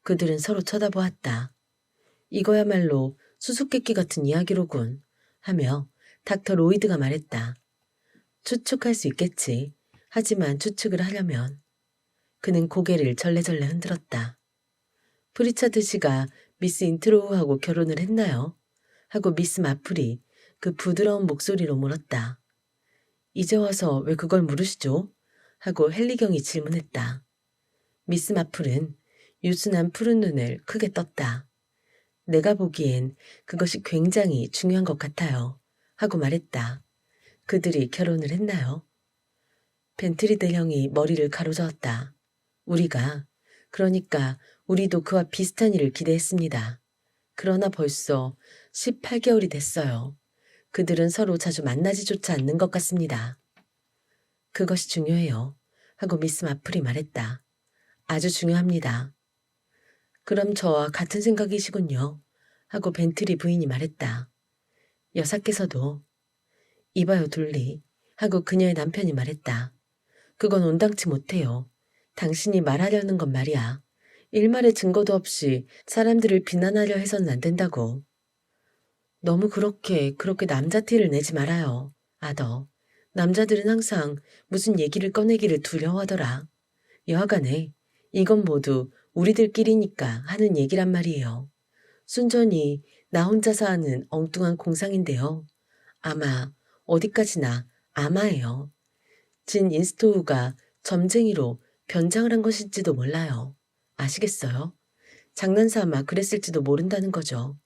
그들은 서로 쳐다보았다. 이거야말로 수수께끼 같은 이야기로군 하며 닥터 로이드가 말했다. 추측할 수 있겠지. 하지만 추측을 하려면. 그는 고개를 절레절레 흔들었다. 프리차드 씨가 미스 인트로우하고 결혼을 했나요? 하고 미스 마플이 그 부드러운 목소리로 물었다. 이제 와서 왜 그걸 물으시죠? 하고 헨리경이 질문했다. 미스 마플은 유순한 푸른 눈을 크게 떴다. 내가 보기엔 그것이 굉장히 중요한 것 같아요. 하고 말했다. 그들이 결혼을 했나요? 벤트리 대령이 머리를 가로저었다. 그러니까 우리도 그와 비슷한 일을 기대했습니다. 그러나 벌써 18개월이 됐어요. 그들은 서로 자주 만나지조차 않는 것 같습니다. 그것이 중요해요. 하고 미스 마플이 말했다. 아주 중요합니다. 그럼 저와 같은 생각이시군요. 하고 벤트리 부인이 말했다. 여사께서도. 이봐요 둘리. 하고 그녀의 남편이 말했다. 그건 온당치 못해요. 당신이 말하려는 건 말이야. 일말의 증거도 없이 사람들을 비난하려 해서는 안 된다고. 너무 그렇게 남자 티를 내지 말아요. 아더. 남자들은 항상 무슨 얘기를 꺼내기를 두려워하더라. 여하간에 이건 모두 우리들끼리니까 하는 얘기란 말이에요. 순전히 나 혼자서 하는 엉뚱한 공상인데요. 아마 어디까지나 아마예요. 진 인스토우가 점쟁이로 변장을 한 것일지도 몰라요. 아시겠어요? 장난삼아 그랬을지도 모른다는 거죠.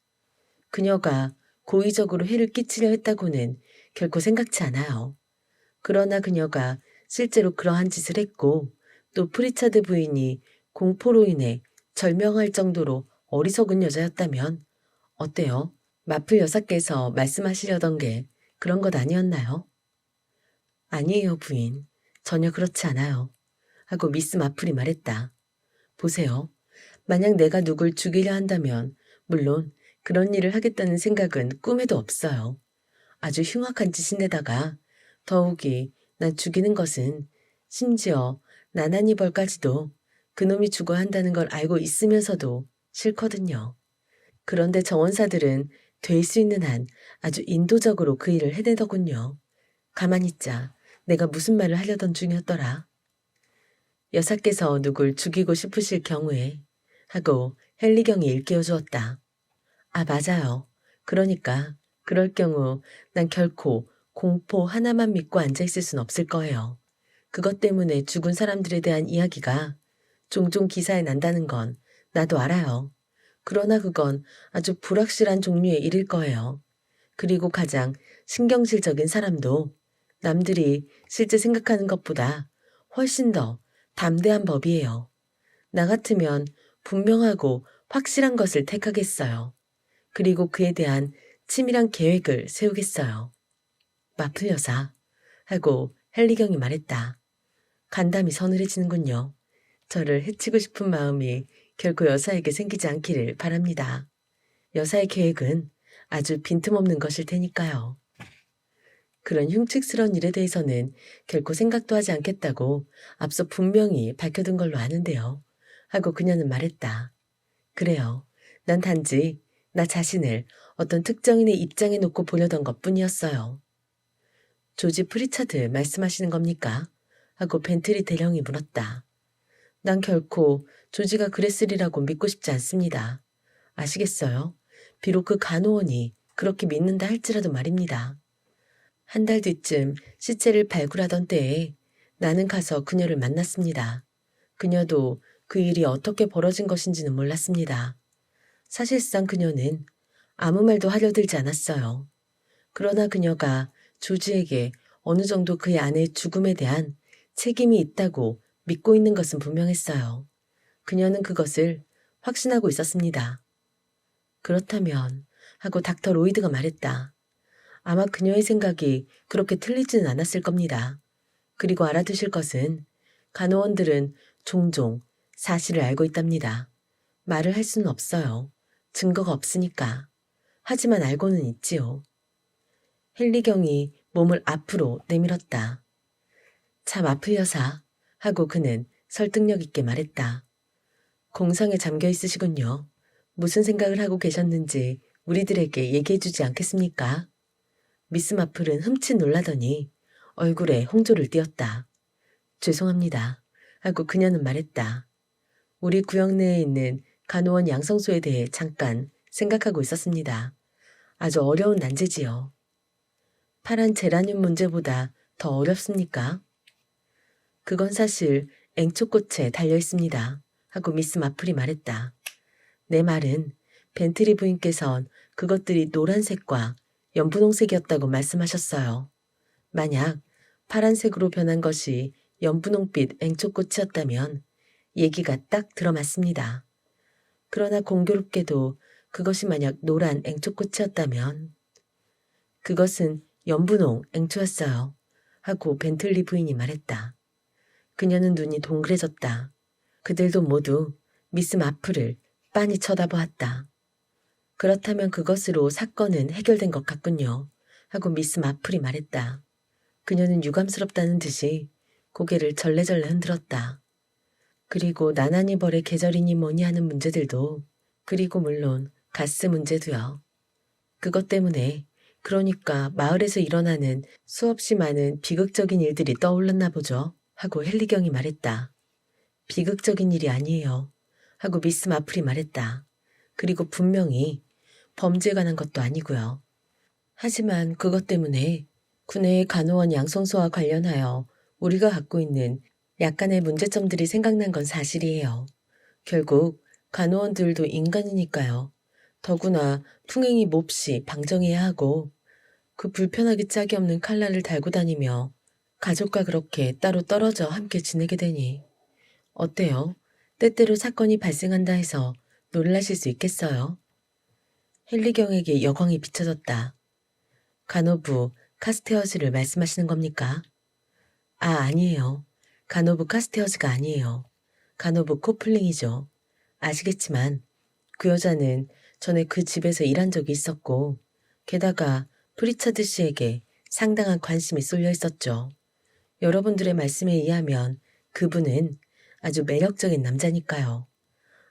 그녀가 고의적으로 해를 끼치려 했다고는 결코 생각치 않아요. 그러나 그녀가 실제로 그러한 짓을 했고 또 프리차드 부인이 공포로 인해 절명할 정도로 어리석은 여자였다면 어때요? 마플 여사께서 말씀하시려던 게 그런 것 아니었나요? 아니에요, 부인. 전혀 그렇지 않아요. 하고 미스 마플이 말했다. 보세요. 만약 내가 누굴 죽이려 한다면 물론 그런 일을 하겠다는 생각은 꿈에도 없어요. 아주 흉악한 짓인데다가 더욱이 난 죽이는 것은 심지어 나나니벌까지도 그놈이 죽어야 한다는 걸 알고 있으면서도 싫거든요. 그런데 정원사들은 될 수 있는 한 아주 인도적으로 그 일을 해내더군요. 가만히 있자. 내가 무슨 말을 하려던 중이었더라. 여사께서 누굴 죽이고 싶으실 경우에 하고 헨리경이 일깨워 주었다. 아, 맞아요. 그러니까 그럴 경우 난 결코 공포 하나만 믿고 앉아있을 순 없을 거예요. 그것 때문에 죽은 사람들에 대한 이야기가 종종 기사에 난다는 건 나도 알아요. 그러나 그건 아주 불확실한 종류의 일일 거예요. 그리고 가장 신경질적인 사람도 남들이 실제 생각하는 것보다 훨씬 더 담대한 법이에요. 나 같으면 분명하고 확실한 것을 택하겠어요. 그리고 그에 대한 치밀한 계획을 세우겠어요. 마플 여사 하고 헨리경이 말했다. 간담이 서늘해지는군요. 저를 해치고 싶은 마음이 결코 여사에게 생기지 않기를 바랍니다. 여사의 계획은 아주 빈틈없는 것일 테니까요. 그런 흉측스러운 일에 대해서는 결코 생각도 하지 않겠다고 앞서 분명히 밝혀둔 걸로 아는데요. 하고 그녀는 말했다. 그래요. 난 단지 나 자신을 어떤 특정인의 입장에 놓고 보려던 것뿐이었어요. 조지 프리차드 말씀하시는 겁니까? 하고 벤트리 대령이 물었다. 난 결코 조지가 그랬으리라고 믿고 싶지 않습니다. 아시겠어요? 비록 그 간호원이 그렇게 믿는다 할지라도 말입니다. 한 달 뒤쯤 시체를 발굴하던 때에 나는 가서 그녀를 만났습니다. 그녀도 그 일이 어떻게 벌어진 것인지는 몰랐습니다. 사실상 그녀는 아무 말도 하려 들지 않았어요. 그러나 그녀가 조지에게 어느 정도 그의 아내의 죽음에 대한 책임이 있다고 믿고 있는 것은 분명했어요. 그녀는 그것을 확신하고 있었습니다. 그렇다면 하고 닥터 로이드가 말했다. 아마 그녀의 생각이 그렇게 틀리지는 않았을 겁니다. 그리고 알아두실 것은 간호원들은 종종 사실을 알고 있답니다. 말을 할 수는 없어요. 증거가 없으니까. 하지만 알고는 있지요. 헨리경이 몸을 앞으로 내밀었다. 참 아플려사 하고 그는 설득력 있게 말했다. 공상에 잠겨 있으시군요. 무슨 생각을 하고 계셨는지 우리들에게 얘기해주지 않겠습니까? 미스 마플은 흠칫 놀라더니 얼굴에 홍조를 띄었다. 죄송합니다. 하고 그녀는 말했다. 우리 구역 내에 있는 간호원 양성소에 대해 잠깐 생각하고 있었습니다. 아주 어려운 난제지요. 파란 제라늄 문제보다 더 어렵습니까? 그건 사실 앵초꽃에 달려 있습니다. 하고 미스 마플이 말했다. 내 말은 벤트리 부인께선 그것들이 노란색과 연분홍색이었다고 말씀하셨어요. 만약 파란색으로 변한 것이 연분홍빛 앵초꽃이었다면 얘기가 딱 들어맞습니다. 그러나 공교롭게도 그것이 만약 노란 앵초꽃이었다면 그것은 연분홍 앵초였어요. 하고 벤틀리 부인이 말했다. 그녀는 눈이 동그래졌다. 그들도 모두 미스 마플을 빤히 쳐다보았다. 그렇다면 그것으로 사건은 해결된 것 같군요. 하고 미스 마플이 말했다. 그녀는 유감스럽다는 듯이 고개를 절레절레 흔들었다. 그리고 나나니 벌의 계절이니 뭐니 하는 문제들도 그리고 물론 가스 문제도요. 그것 때문에 그러니까 마을에서 일어나는 수없이 많은 비극적인 일들이 떠올랐나 보죠. 하고 헨리경이 말했다. 비극적인 일이 아니에요. 하고 미스 마플이 말했다. 그리고 분명히 범죄에 관한 것도 아니고요. 하지만 그것 때문에 구내의 간호원 양성소와 관련하여 우리가 갖고 있는 약간의 문제점들이 생각난 건 사실이에요. 결국 간호원들도 인간이니까요. 더구나 풍행이 몹시 방정해야 하고 그 불편하기 짝이 없는 칼날을 달고 다니며 가족과 그렇게 따로 떨어져 함께 지내게 되니 어때요? 때때로 사건이 발생한다 해서 놀라실 수 있겠어요? 헨리경에게 여광이 비춰졌다. 간호부 카스테어즈를 말씀하시는 겁니까? 아, 아니에요. 간호부 카스테어즈가 아니에요. 간호부 코플링이죠. 아시겠지만 그 여자는 전에 그 집에서 일한 적이 있었고 게다가 프리처드 씨에게 상당한 관심이 쏠려 있었죠. 여러분들의 말씀에 의하면 그분은 아주 매력적인 남자니까요.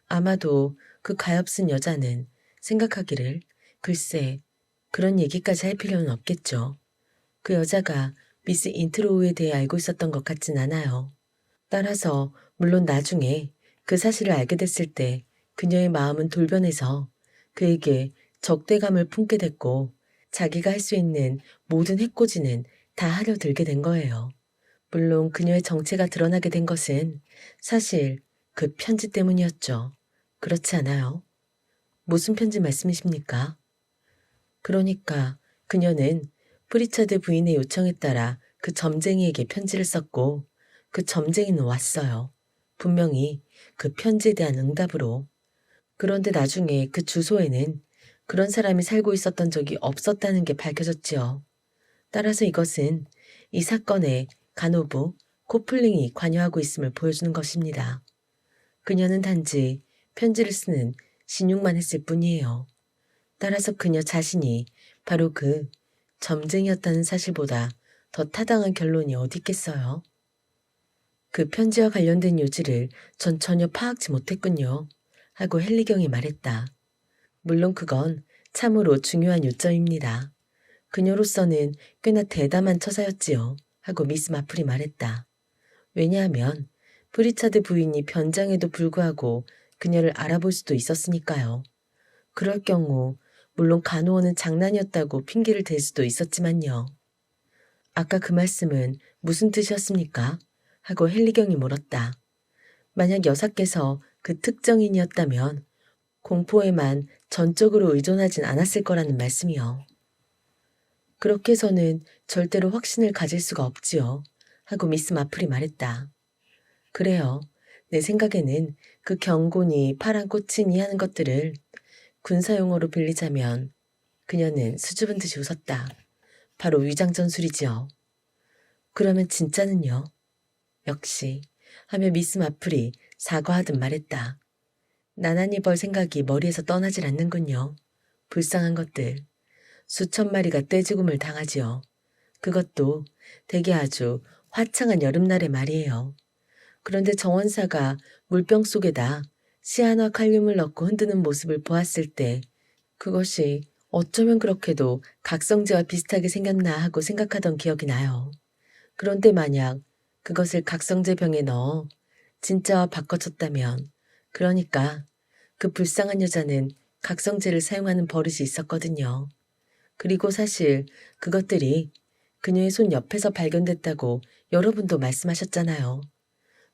아마도 그 가엾은 여자는 생각하기를 글쎄 그런 얘기까지 할 필요는 없겠죠. 그 여자가 미스 인트로우에 대해 알고 있었던 것 같진 않아요. 따라서 물론 나중에 그 사실을 알게 됐을 때 그녀의 마음은 돌변해서 그에게 적대감을 품게 됐고 자기가 할 수 있는 모든 해코지는 다 하려 들게 된 거예요. 물론 그녀의 정체가 드러나게 된 것은 사실 그 편지 때문이었죠. 그렇지 않아요? 무슨 편지 말씀이십니까? 그러니까 그녀는 프리처드 부인의 요청에 따라 그 점쟁이에게 편지를 썼고 그 점쟁이는 왔어요. 분명히 그 편지에 대한 응답으로. 그런데 나중에 그 주소에는 그런 사람이 살고 있었던 적이 없었다는 게 밝혀졌지요. 따라서 이것은 이 사건에 간호부 코플링이 관여하고 있음을 보여주는 것입니다. 그녀는 단지 편지를 쓰는 신용만 했을 뿐이에요. 따라서 그녀 자신이 바로 그 점쟁이였다는 사실보다 더 타당한 결론이 어디 있겠어요? 그 편지와 관련된 요지를 전 전혀 파악지 못했군요. 하고 헨리경이 말했다. 물론 그건 참으로 중요한 요점입니다. 그녀로서는 꽤나 대담한 처사였지요. 하고 미스 마플이 말했다. 왜냐하면 프리차드 부인이 변장에도 불구하고 그녀를 알아볼 수도 있었으니까요. 그럴 경우 물론 간호원은 장난이었다고 핑계를 댈 수도 있었지만요. 아까 그 말씀은 무슨 뜻이었습니까? 하고 헨리경이 물었다. 만약 여사께서 그 특정인이었다면 공포에만 전적으로 의존하진 않았을 거라는 말씀이요. 그렇게 해서는 절대로 확신을 가질 수가 없지요. 하고 미스 마플이 말했다. 그래요. 내 생각에는 그 경고니 파란 꽃이니 하는 것들을 군사용어로 빌리자면 그녀는 수줍은 듯이 웃었다. 바로 위장전술이지요. 그러면 진짜는요? 역시 하며 미스 마플이 사과하듯 말했다. 나란히 벌 생각이 머리에서 떠나질 않는군요. 불쌍한 것들. 수천 마리가 떼죽음을 당하지요. 그것도 되게 아주 화창한 여름날의 말이에요. 그런데 정원사가 물병 속에다 시아노칼륨을 넣고 흔드는 모습을 보았을 때 그것이 어쩌면 그렇게도 각성제와 비슷하게 생겼나 하고 생각하던 기억이 나요. 그런데 만약 그것을 각성제 병에 넣어 진짜와 바꿔쳤다면, 그러니까 그 불쌍한 여자는 각성제를 사용하는 버릇이 있었거든요. 그리고 사실 그것들이 그녀의 손 옆에서 발견됐다고 여러분도 말씀하셨잖아요.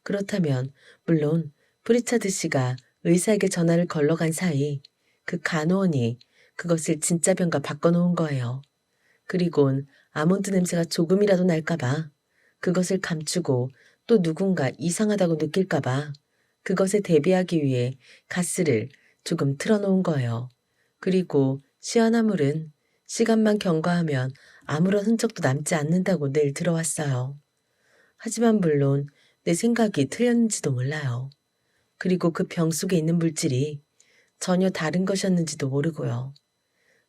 그렇다면 물론 프리차드 씨가 의사에게 전화를 걸러간 사이 그 간호원이 그것을 진짜 병과 바꿔놓은 거예요. 그리곤 아몬드 냄새가 조금이라도 날까봐, 그것을 감추고 또 누군가 이상하다고 느낄까봐 그것에 대비하기 위해 가스를 조금 틀어놓은 거예요. 그리고 시아나 물은 시간만 경과하면 아무런 흔적도 남지 않는다고 늘 들어왔어요. 하지만 물론 내 생각이 틀렸는지도 몰라요. 그리고 그 병 속에 있는 물질이 전혀 다른 것이었는지도 모르고요.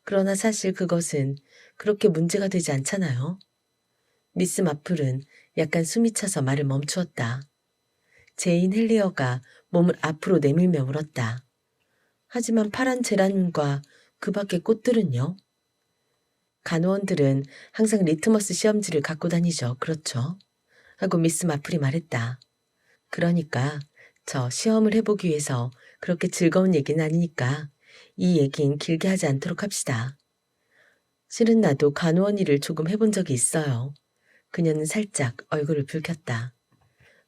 그러나 사실 그것은 그렇게 문제가 되지 않잖아요. 미스 마플은 약간 숨이 차서 말을 멈추었다. 제인 헬리어가 몸을 앞으로 내밀며 물었다. 하지만 파란 제라늄과 그 밖의 꽃들은요? 간호원들은 항상 리트머스 시험지를 갖고 다니죠. 그렇죠? 하고 미스 마플이 말했다. 그러니까 저 시험을 해보기 위해서 그렇게 즐거운 얘기는 아니니까 이 얘긴 길게 하지 않도록 합시다. 실은 나도 간호원 일을 조금 해본 적이 있어요. 그녀는 살짝 얼굴을 붉혔다.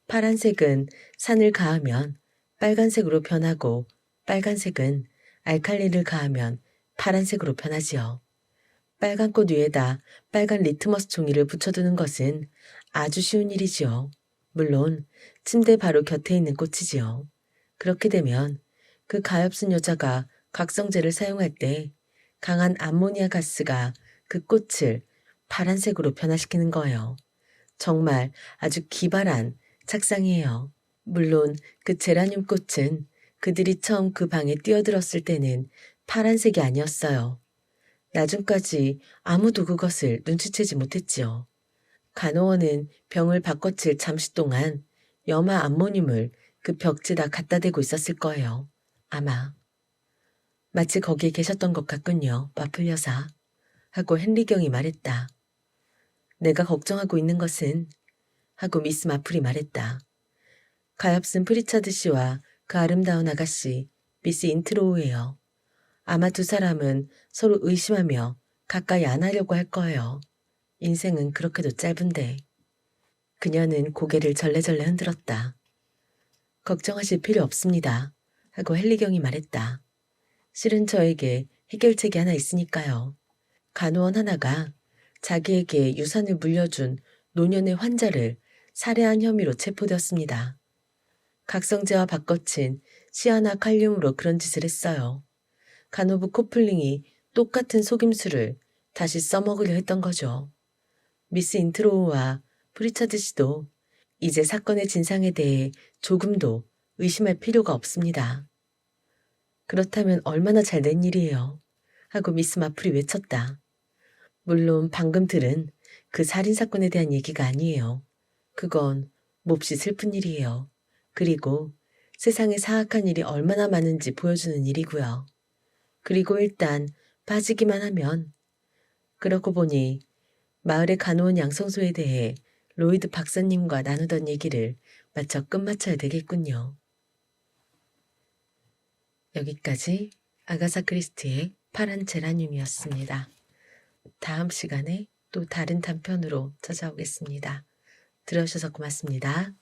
파란색은 산을 가하면 빨간색으로 변하고 빨간색은 알칼리를 가하면 파란색으로 변하지요. 빨간 꽃 위에다 빨간 리트머스 종이를 붙여두는 것은 아주 쉬운 일이지요. 물론 침대 바로 곁에 있는 꽃이지요. 그렇게 되면 그 가엾은 여자가 각성제를 사용할 때 강한 암모니아 가스가 그 꽃을 파란색으로 변화시키는 거예요. 정말 아주 기발한 착상이에요. 물론 그 제라늄 꽃은 그들이 처음 그 방에 뛰어들었을 때는 파란색이 아니었어요. 나중까지 아무도 그것을 눈치채지 못했지요. 간호원은 병을 바꿔칠 잠시 동안 염화 암모늄을 그 벽지에다 갖다 대고 있었을 거예요. 아마. 마치 거기에 계셨던 것 같군요. 마플 여사. 하고 헨리 경이 말했다. 내가 걱정하고 있는 것은 하고 미스 마플이 말했다. 가엾은 프리차드 씨와 그 아름다운 아가씨 미스 인트로우예요. 아마 두 사람은 서로 의심하며 가까이 안 하려고 할 거예요. 인생은 그렇게도 짧은데. 그녀는 고개를 절레절레 흔들었다. 걱정하실 필요 없습니다. 하고 헨리경이 말했다. 실은 저에게 해결책이 하나 있으니까요. 간호원 하나가 자기에게 유산을 물려준 노년의 환자를 살해한 혐의로 체포되었습니다. 각성제와 바꿔친 시아나칼륨으로 그런 짓을 했어요. 간호부 코플링이 똑같은 속임수를 다시 써먹으려 했던 거죠. 미스 인트로우와 프리차드 씨도 이제 사건의 진상에 대해 조금도 의심할 필요가 없습니다. 그렇다면 얼마나 잘된 일이에요. 하고 미스 마플이 외쳤다. 물론 방금 들은 그 살인사건에 대한 얘기가 아니에요. 그건 몹시 슬픈 일이에요. 그리고 세상에 사악한 일이 얼마나 많은지 보여주는 일이고요. 그리고 일단 빠지기만 하면, 그러고 보니 마을의 간호원 양성소에 대해 로이드 박사님과 나누던 얘기를 마쳐 끝마쳐야 되겠군요. 여기까지 아가사 크리스티의 파란 제라늄이었습니다. 다음 시간에 또 다른 단편으로 찾아오겠습니다. 들어주셔서 고맙습니다.